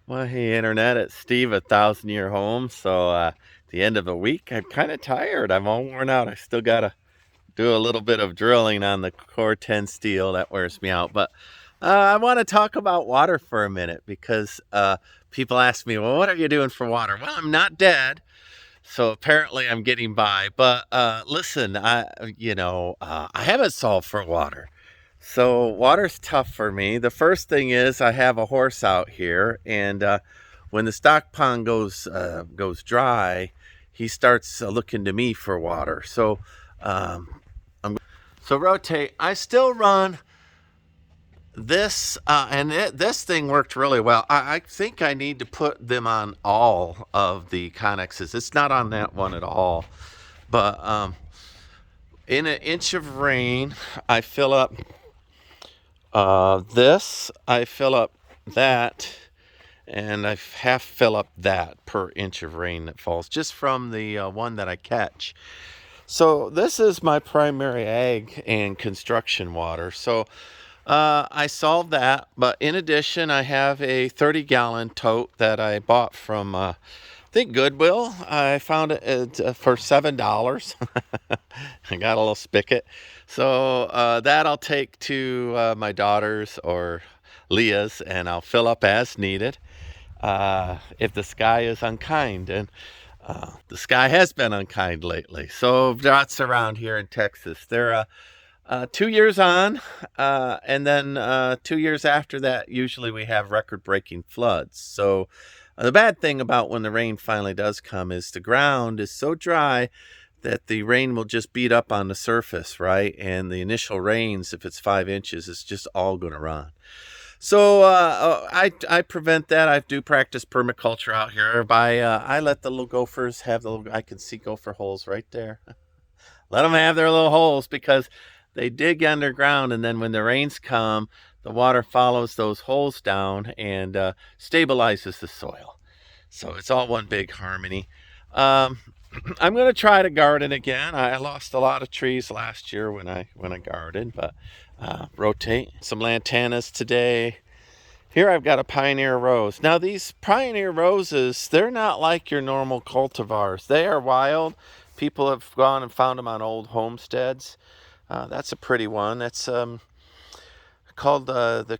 Well, hey, Internet, it's Steve, a 1,000-year home. So, the end of the week, I'm kind of tired. I'm all worn out. I still got to do a little bit of drilling on the Core 10 steel. That wears me out. But I want to talk about water for a minute because people ask me, well, what are you doing for water? Well, I'm not dead. So apparently I'm getting by. But listen, I haven't solved for water. So water's tough for me. The first thing is I have a horse out here, and when the stock pond goes dry, he starts looking to me for water. So so rotate. I still run this, this thing worked really well. I think I need to put them on all of the connexes. It's not on that one at all, but in an inch of rain, I fill up this, I fill up that, and I half fill up that per inch of rain that falls just from the one that I catch. So this is my primary ag and construction water. So I solved that, but in addition, I have a 30-gallon tote that I bought from I think Goodwill. I found it for $7. I got a little spigot. So that I'll take to my daughter's or Leah's, and I'll fill up as needed if the sky is unkind. And the sky has been unkind lately. So droughts around here in Texas. They're 2 years on, and then 2 years after that, usually we have record-breaking floods. So the bad thing about when the rain finally does come is the ground is so dry that the rain will just beat up on the surface, right? And the initial rains, if it's 5 inches, it's just all going to run. So I prevent that. I do practice permaculture out here by I let the little gophers have the little, I can see gopher holes right there. Let them have their little holes because they dig underground, and then when the rains come, the water follows those holes down and stabilizes the soil. So it's all one big harmony. Um, I'm going to try to garden again. I lost a lot of trees last year when I gardened, but rotate some lantanas today. Here I've got a pioneer rose. Now these pioneer roses, they're not like your normal cultivars. They are wild. People have gone and found them on old homesteads. That's a pretty one. That's called the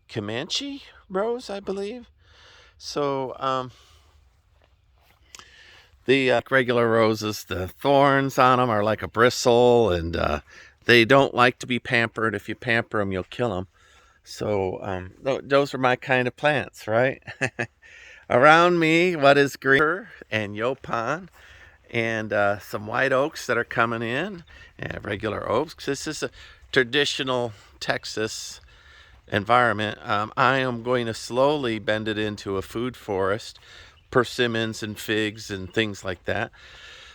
Comanche rose, I believe. So the regular roses, the thorns on them are like a bristle, and they don't like to be pampered. If you pamper them, you'll kill them. So those are my kind of plants, right? Around me, what is green and yopon, and some white oaks that are coming in, and regular oaks. This is a traditional Texas environment. I am going to slowly bend it into a food forest, persimmons and figs and things like that.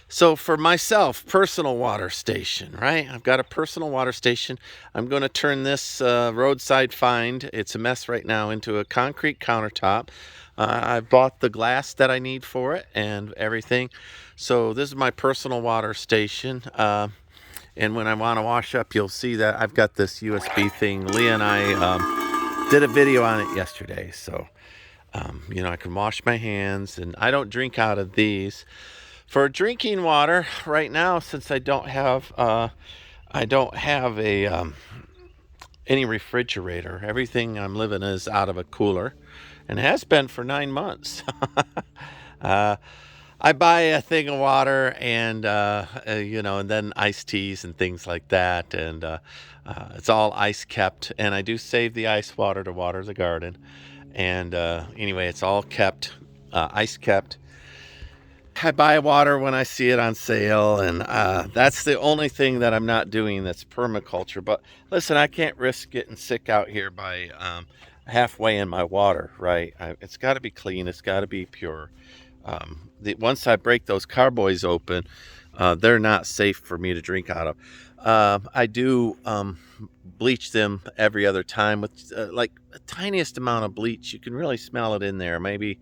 So for myself, personal water station, right? I've got a personal water station. I'm going to turn this roadside find, it's a mess right now, into a concrete countertop. I bought the glass that I need for it and everything. So this is my personal water station. And when I want to wash up, you'll see that I've got this USB thing. Leah and I did a video on it yesterday. So, I can wash my hands, and I don't drink out of these. For drinking water, right now, since I don't have a any refrigerator. Everything I'm living is out of a cooler, and has been for 9 months. uh, I buy a thing of water, and and then iced teas and things like that, and it's all ice kept. And I do save the ice water to water the garden. And anyway, it's all kept, ice kept. I buy water when I see it on sale, and that's the only thing that I'm not doing that's permaculture. But listen, I can't risk getting sick out here by halfway in my water, right? It's got to be clean. It's got to be pure. Once I break those carboys open, they're not safe for me to drink out of. I do bleach them every other time with like the tiniest amount of bleach. You can really smell it in there. Maybe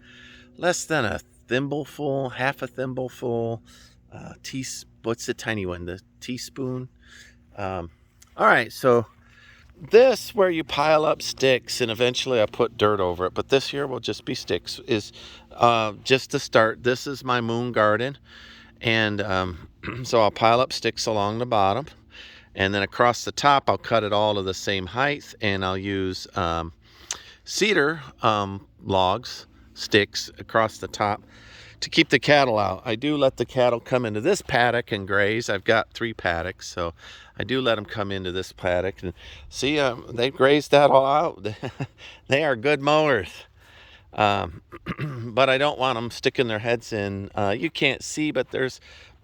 less than a thimbleful, half a thimbleful, what's the tiny one? The teaspoon. All right, so this, where you pile up sticks and eventually I put dirt over it, but this here will just be sticks, is just to start. This is my moon garden, and so I'll pile up sticks along the bottom, and then across the top I'll cut it all to the same height, and I'll use cedar logs, sticks across the top to keep the cattle out. I do let the cattle come into this paddock and graze. I've got 3 paddocks, so I do let them come into this paddock. And see, they've grazed that all out. They are good mowers. But I don't want them sticking their heads in. You can't see, but there's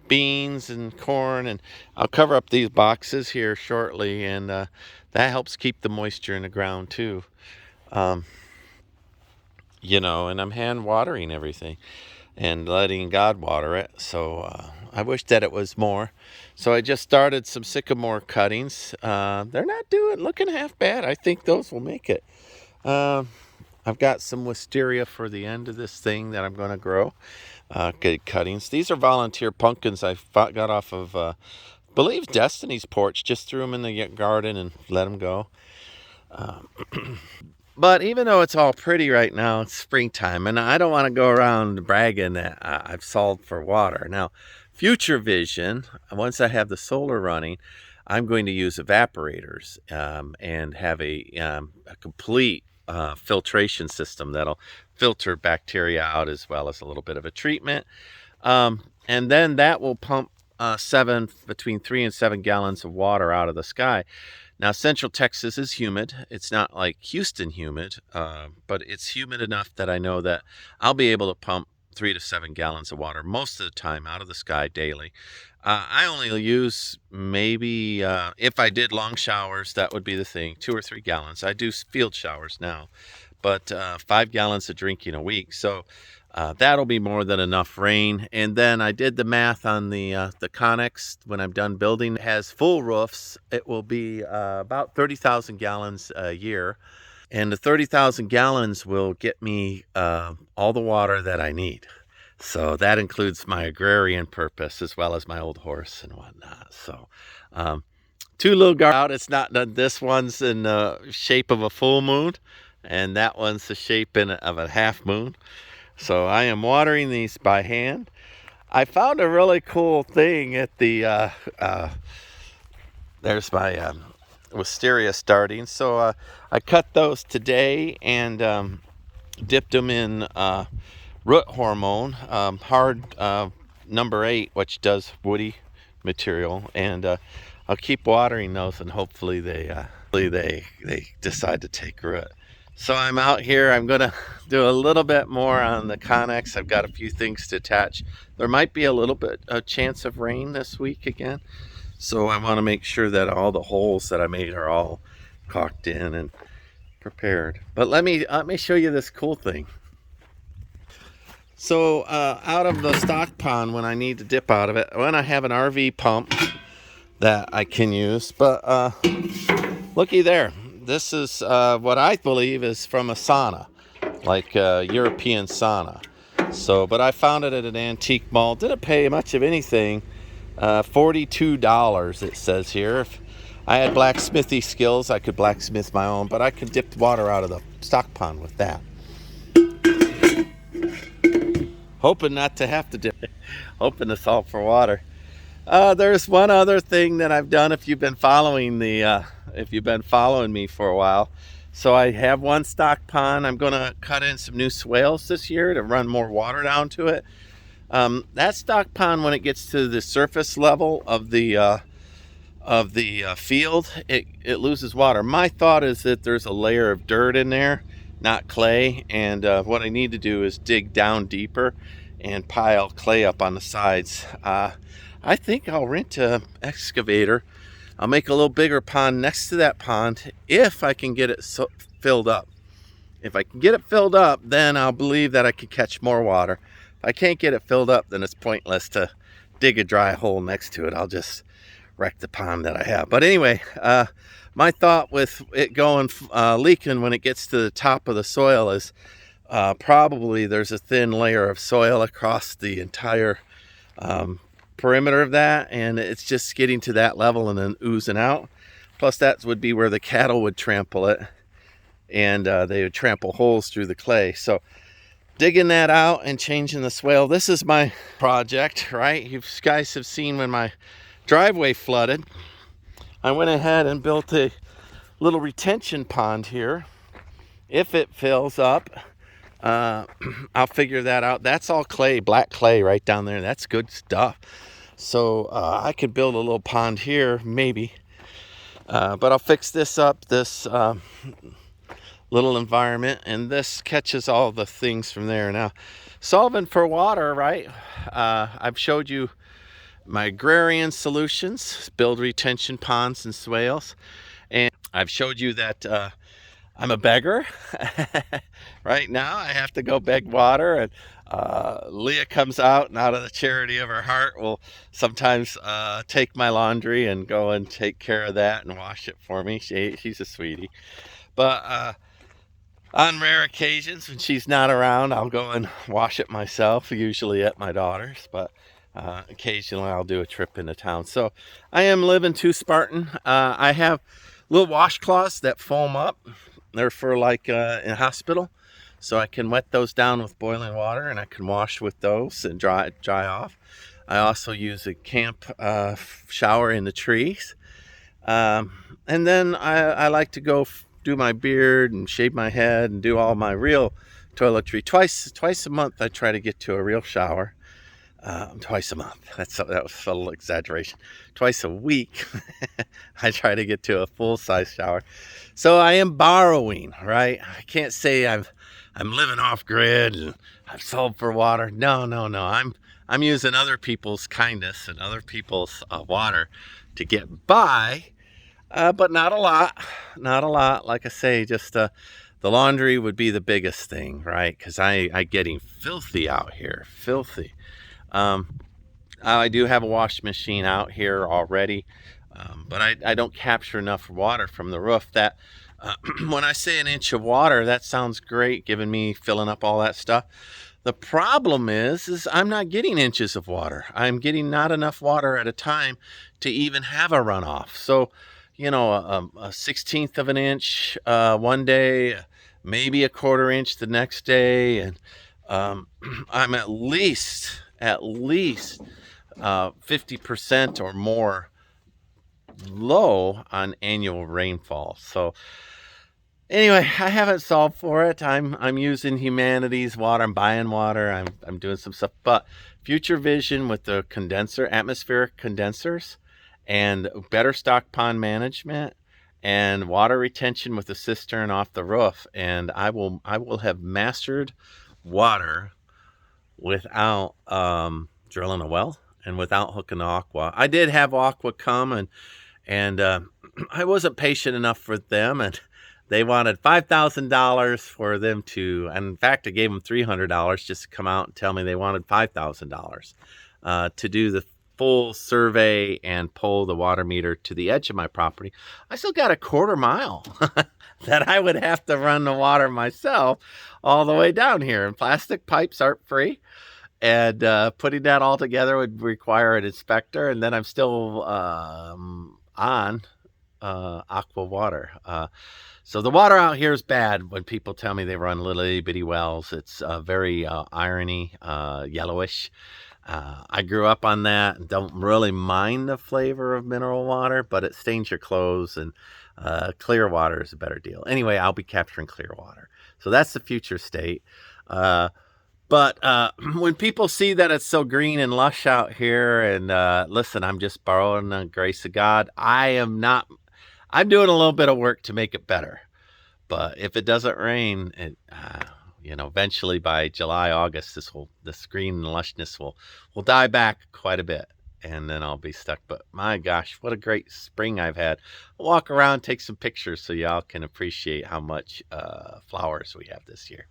beans and corn, and I'll cover up these boxes here shortly, and that helps keep the moisture in the ground too. You know, and I'm hand watering everything and letting God water it. So I wish that it was more. So I just started some sycamore cuttings. They're not looking half bad. I think those will make it. I've got some wisteria for the end of this thing that I'm going to grow. Good cuttings. These are volunteer pumpkins I got off of, I believe, Destiny's porch. Just threw them in the garden and let them go. But even though it's all pretty right now, it's springtime, and I don't want to go around bragging that I've solved for water. Now, future vision, once I have the solar running, I'm going to use evaporators and have a complete filtration system that'll filter bacteria out, as well as a little bit of a treatment. And then that will pump between 3 and 7 gallons of water out of the sky. Now, Central Texas is humid. It's not like Houston humid, but it's humid enough that I know that I'll be able to pump 3 to 7 gallons of water most of the time out of the sky daily. I only use maybe, if I did long showers, that would be the thing, 2 or 3 gallons. I do field showers now, but 5 gallons of drinking a week. So that'll be more than enough rain. And then I did the math on the Connex. When I'm done building, it has full roofs. It will be about 30,000 gallons a year. And the 30,000 gallons will get me all the water that I need. So that includes my agrarian purpose as well as my old horse and whatnot. So 2 little gardens out. It's not done. This one's in the shape of a full moon, and that one's the shape of a half moon. So I am watering these by hand. I found a really cool thing at the, there's my wisteria starting. So I cut those today and dipped them in root hormone, hard number 8, which does woody material. And I'll keep watering those, and hopefully they decide to take root. So I'm out here. I'm going to do a little bit more on the Connex. I've got a few things to attach. There might be a little bit of chance of rain this week again. So I want to make sure that all the holes that I made are all caulked in and prepared. But let me show you this cool thing. So out of the stock pond, when I need to dip out of it, when I have an RV pump that I can use. But looky there. This is what I believe is from a sauna, like a European sauna. So, but I found it at an antique mall. Didn't pay much of anything. $42 it says here. If I had blacksmithy skills, I could blacksmith my own, but I could dip water out of the stock pond with that. Hoping not to have to dip it. Hoping to solve for water. There's one other thing that I've done. If you've been following me for a while, so I have one stock pond. I'm going to cut in some new swales this year to run more water down to it. That stock pond, when it gets to the surface level of the field, it loses water. My thought is that there's a layer of dirt in there, not clay, and what I need to do is dig down deeper and pile clay up on the sides. I think I'll rent an excavator. I'll make a little bigger pond next to that pond if I can get it filled up. If I can get it filled up, then I'll believe that I can catch more water. If I can't get it filled up, then it's pointless to dig a dry hole next to it. I'll just wreck the pond that I have. But anyway, my thought with it going leaking when it gets to the top of the soil is probably there's a thin layer of soil across the entire perimeter of that, and it's just getting to that level and then oozing out. Plus that would be where the cattle would trample it, and they would trample holes through the clay. So digging that out and changing the swale. This is my project, right? You guys have seen when my driveway flooded, I went ahead and built a little retention pond here. If it fills up, I'll figure that out. That's all clay, black clay right down there. That's good stuff. So I could build a little pond here, maybe. But I'll fix this up, this little environment, and this catches all the things from there. Now, solving for water, right? I've showed you my agrarian solutions, build retention ponds and swales. And I've showed you that I'm a beggar. Right now I have to go beg water, and Leah comes out, and out of the charity of her heart will sometimes take my laundry and go and take care of that and wash it for me. She's a sweetie. But on rare occasions when she's not around, I'll go and wash it myself, usually at my daughter's, but occasionally I'll do a trip into town. So I am living too Spartan. I have little washcloths that foam up. They're for like in a hospital, so I can wet those down with boiling water, and I can wash with those and dry off. I also use a camp shower in the trees, and then I like to go do my beard and shave my head and do all my real toiletry twice a month. I try to get to a real shower. Twice a month. That was a little exaggeration. Twice a week, I try to get to a full-size shower. So I am borrowing, right? I can't say I'm living off grid and I've solved for water. No. I'm using other people's kindness and other people's water to get by, but not a lot. Not a lot. Like I say, just the laundry would be the biggest thing, right? Because I getting filthy out here, filthy. I do have a wash machine out here already, but I don't capture enough water from the roof. That when I say an inch of water, that sounds great, giving me filling up all that stuff. The problem is I'm not getting inches of water. I'm getting not enough water at a time to even have a runoff. So, you know, a 1/16 of an inch one day, maybe a 1/4 inch the next day, and I'm at least 50% or more low on annual rainfall. So anyway, I haven't solved for it. I'm using humanity's water. I'm buying water. I'm doing some stuff. But future vision with the condenser, atmospheric condensers, and better stock pond management, and water retention with the cistern off the roof, and I will have mastered water without drilling a well and without hooking aqua. I did have aqua come, and I wasn't patient enough for them, and they wanted $5,000 for them to, and in fact I gave them $300 just to come out and tell me they wanted $5,000 to do the full survey and pull the water meter to the edge of my property. I still got a 1/4 mile that I would have to run the water myself all the way down here, and plastic pipes aren't free, and putting that all together would require an inspector, and then I'm still on aqua water. So the water out here is bad. When people tell me they run little itty bitty wells, it's very irony, yellowish. I grew up on that and don't really mind the flavor of mineral water, but it stains your clothes, and clear water is a better deal. Anyway, I'll be capturing clear water. So that's the future state. But when people see that it's so green and lush out here, and listen, I'm just borrowing the grace of God. I'm doing a little bit of work to make it better. But if it doesn't rain, eventually by July, August, this green and lushness will die back quite a bit, and then I'll be stuck. But my gosh, what a great spring I've had. I'll walk around, take some pictures so y'all can appreciate how much flowers we have this year.